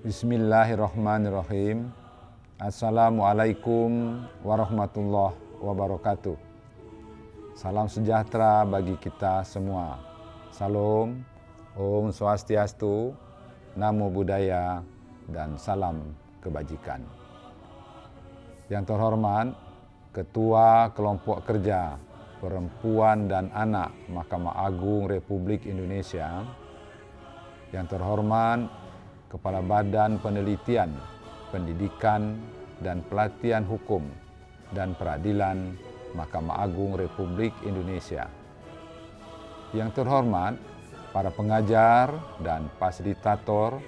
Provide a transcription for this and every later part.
Bismillahirrahmanirrahim. Assalamualaikum warahmatullahi wabarakatuh. Salam sejahtera bagi kita semua. Salam, Om Swastiastu, Namo Buddhaya, dan salam kebajikan. Yang terhormat Ketua Kelompok Kerja Perempuan dan Anak Mahkamah Agung Republik Indonesia, yang terhormat Kepala Badan Penelitian, Pendidikan, dan Pelatihan Hukum dan Peradilan Mahkamah Agung Republik Indonesia. Yang terhormat para pengajar dan fasilitator,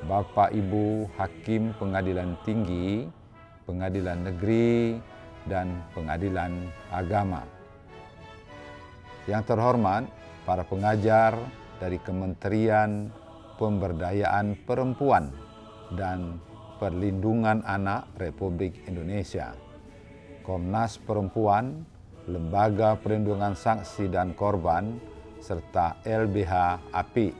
Bapak Ibu Hakim Pengadilan Tinggi, Pengadilan Negeri, dan Pengadilan Agama. Yang terhormat para pengajar dari Kementerian Pemberdayaan Perempuan dan Perlindungan Anak Republik Indonesia, Komnas Perempuan, Lembaga Perlindungan Saksi dan Korban, serta LBH API.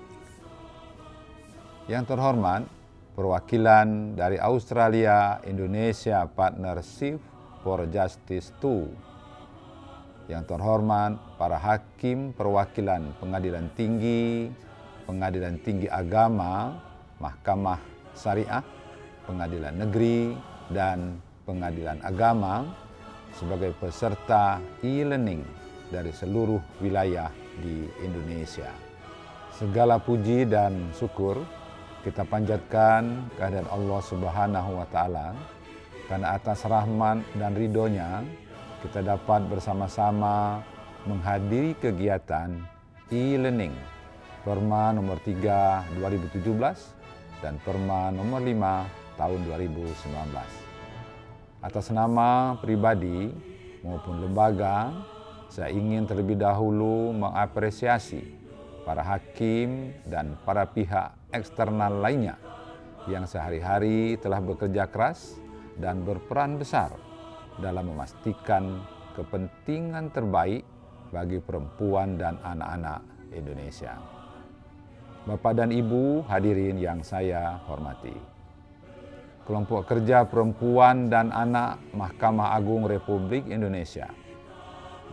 Yang terhormat perwakilan dari Australia Indonesia Partnership for Justice 2. Yang terhormat para hakim perwakilan Pengadilan Tinggi, Pengadilan Tinggi Agama, Mahkamah Syariah, Pengadilan Negeri, dan Pengadilan Agama sebagai peserta e-learning dari seluruh wilayah di Indonesia. Segala puji dan syukur kita panjatkan kehadirat Allah Subhanahu wa Ta'ala, karena atas rahmat dan ridhonya kita dapat bersama-sama menghadiri kegiatan e-learning Perma nomor 3 2017 dan Perma nomor 5 tahun 2019. Atas nama pribadi maupun lembaga, saya ingin terlebih dahulu mengapresiasi para hakim dan para pihak eksternal lainnya yang sehari-hari telah bekerja keras dan berperan besar dalam memastikan kepentingan terbaik bagi perempuan dan anak-anak Indonesia. Bapak dan Ibu hadirin yang saya hormati, Kelompok Kerja Perempuan dan Anak Mahkamah Agung Republik Indonesia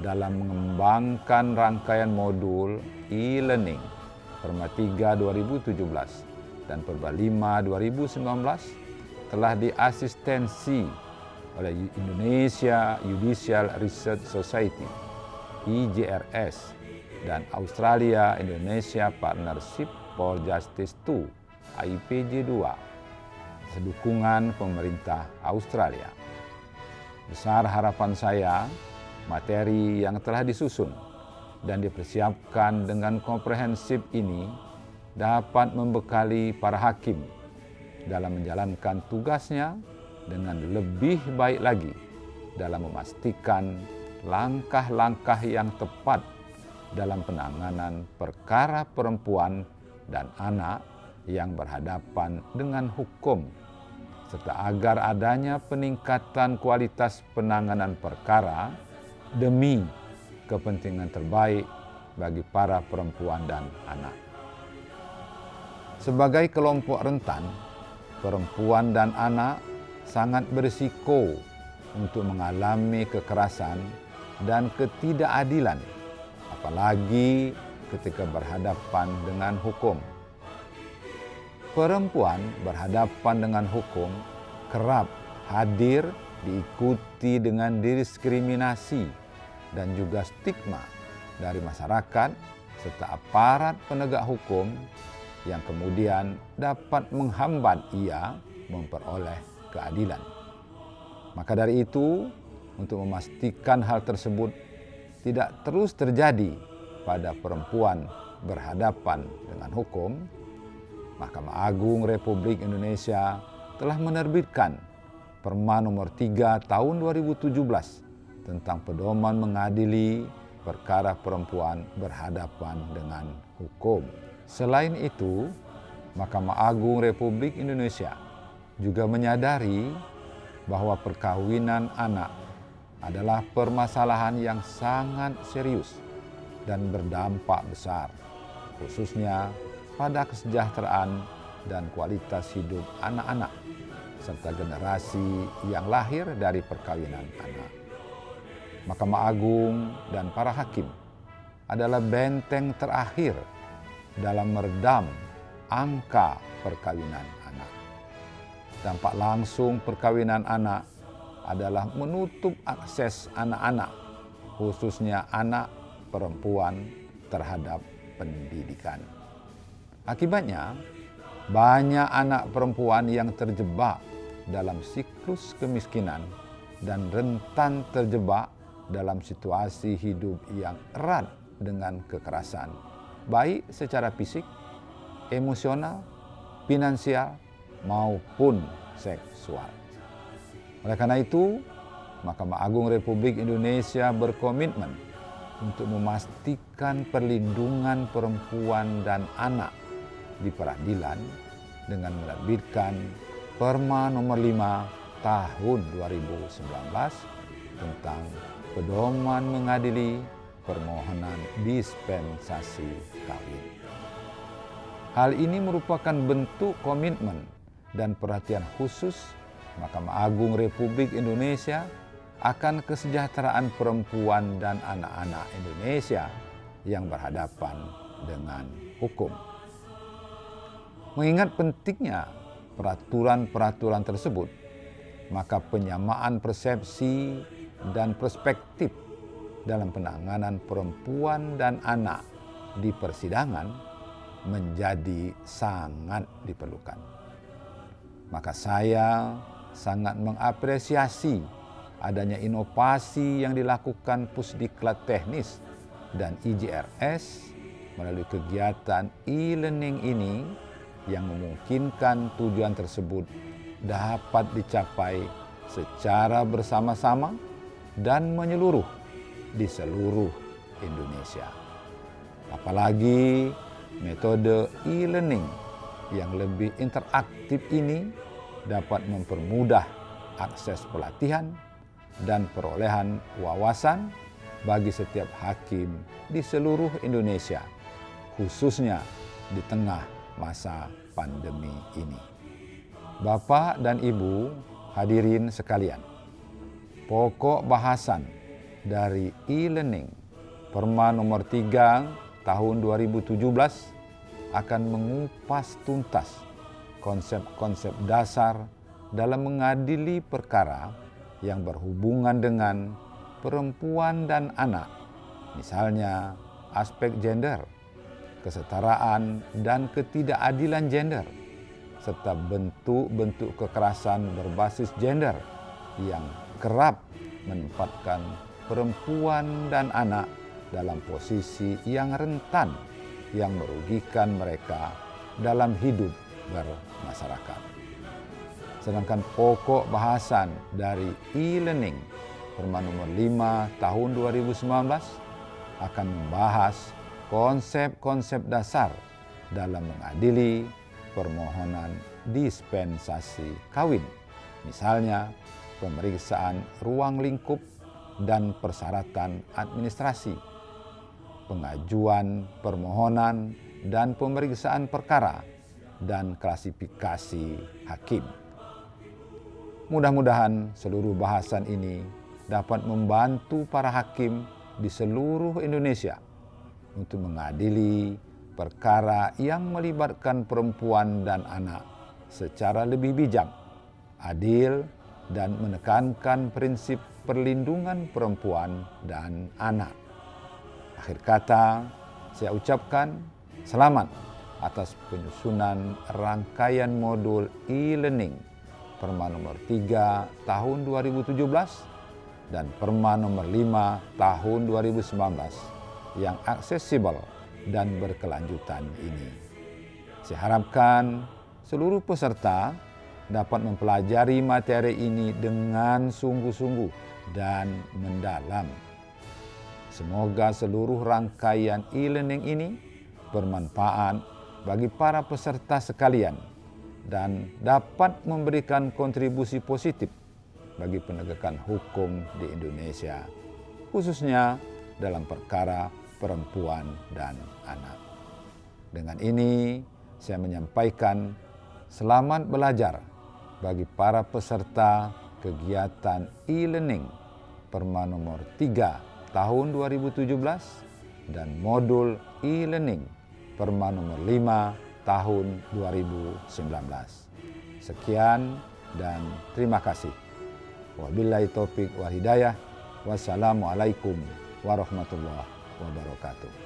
dalam mengembangkan rangkaian modul e-learning Perma 3 2017 dan Perma 5 2019 telah diasistensi oleh Indonesia Judicial Research Society (IJRS) dan Australia Indonesia Partnership for Justice 2 (IPJ 2), sedukungan pemerintah Australia. Besar harapan saya, materi yang telah disusun dan dipersiapkan dengan komprehensif ini dapat membekali para hakim dalam menjalankan tugasnya dengan lebih baik lagi dalam memastikan langkah-langkah yang tepat dalam penanganan perkara perempuan dan anak yang berhadapan dengan hukum, serta agar adanya peningkatan kualitas penanganan perkara demi kepentingan terbaik bagi para perempuan dan anak. Sebagai kelompok rentan, perempuan dan anak sangat berisiko untuk mengalami kekerasan dan ketidakadilan, apalagi ketika berhadapan dengan hukum. Perempuan berhadapan dengan hukum kerap hadir diikuti dengan diskriminasi dan juga stigma dari masyarakat serta aparat penegak hukum yang kemudian dapat menghambat ia memperoleh keadilan. Maka dari itu, untuk memastikan hal tersebut tidak terus terjadi pada perempuan berhadapan dengan hukum, Mahkamah Agung Republik Indonesia telah menerbitkan Perma nomor 3 tahun 2017 tentang pedoman mengadili perkara perempuan berhadapan dengan hukum. Selain itu, Mahkamah Agung Republik Indonesia juga menyadari bahwa perkawinan anak adalah permasalahan yang sangat serius dan berdampak besar, khususnya pada kesejahteraan dan kualitas hidup anak-anak, serta generasi yang lahir dari perkawinan anak. Mahkamah Agung dan para hakim adalah benteng terakhir dalam meredam angka perkawinan anak. Dampak langsung perkawinan anak adalah menutup akses anak-anak, khususnya anak perempuan, terhadap pendidikan. Akibatnya, banyak anak perempuan yang terjebak dalam siklus kemiskinan dan rentan terjebak dalam situasi hidup yang erat dengan kekerasan, baik secara fisik, emosional, finansial, maupun seksual. Oleh karena itu, Mahkamah Agung Republik Indonesia berkomitmen untuk memastikan perlindungan perempuan dan anak di peradilan dengan menerbitkan Perma nomor 5 tahun 2019 tentang pedoman mengadili permohonan dispensasi kawin. Hal ini merupakan bentuk komitmen dan perhatian khusus Mahkamah Agung Republik Indonesia akan kesejahteraan perempuan dan anak-anak Indonesia yang berhadapan dengan hukum. Mengingat pentingnya peraturan-peraturan tersebut, maka penyamaan persepsi dan perspektif dalam penanganan perempuan dan anak di persidangan menjadi sangat diperlukan. Maka saya sangat mengapresiasi adanya inovasi yang dilakukan Pusdiklat Teknis dan IJRS melalui kegiatan e-learning ini yang memungkinkan tujuan tersebut dapat dicapai secara bersama-sama dan menyeluruh di seluruh Indonesia. Apalagi metode e-learning yang lebih interaktif ini dapat mempermudah akses pelatihan dan perolehan wawasan bagi setiap hakim di seluruh Indonesia, khususnya di tengah masa pandemi ini. Bapak dan Ibu hadirin sekalian, pokok bahasan dari e-learning Perma nomor 3 tahun 2017 akan mengupas tuntas konsep-konsep dasar dalam mengadili perkara yang berhubungan dengan perempuan dan anak, misalnya aspek gender, kesetaraan dan ketidakadilan gender, serta bentuk-bentuk kekerasan berbasis gender yang kerap menempatkan perempuan dan anak dalam posisi yang rentan yang merugikan mereka dalam hidup bermasyarakat. Sedangkan pokok bahasan dari e-learning Perma nomor 5 tahun 2019 akan membahas konsep-konsep dasar dalam mengadili permohonan dispensasi kawin, misalnya pemeriksaan ruang lingkup dan persyaratan administrasi, pengajuan permohonan dan pemeriksaan perkara, dan klasifikasi hakim. Mudah-mudahan seluruh bahasan ini dapat membantu para hakim di seluruh Indonesia untuk mengadili perkara yang melibatkan perempuan dan anak secara lebih bijak, adil, dan menekankan prinsip perlindungan perempuan dan anak. Akhir kata, saya ucapkan selamat atas penyusunan rangkaian modul e-learning Perma nomor 3 tahun 2017 dan Perma nomor 5 tahun 2019 yang aksesibel dan berkelanjutan ini. Saya harapkan seluruh peserta dapat mempelajari materi ini dengan sungguh-sungguh dan mendalam. Semoga seluruh rangkaian e-learning ini bermanfaat bagi para peserta sekalian dan dapat memberikan kontribusi positif bagi penegakan hukum di Indonesia, khususnya dalam perkara perempuan dan anak. Dengan ini, saya menyampaikan Selamat belajar bagi para peserta kegiatan e-learning Perma nomor 3 tahun 2017 dan modul e-learning Perma nomor 5 tahun 2019. Sekian dan terima kasih. Wabillahi taufik wal hidayah. Wassalamualaikum warahmatullahi wabarakatuh.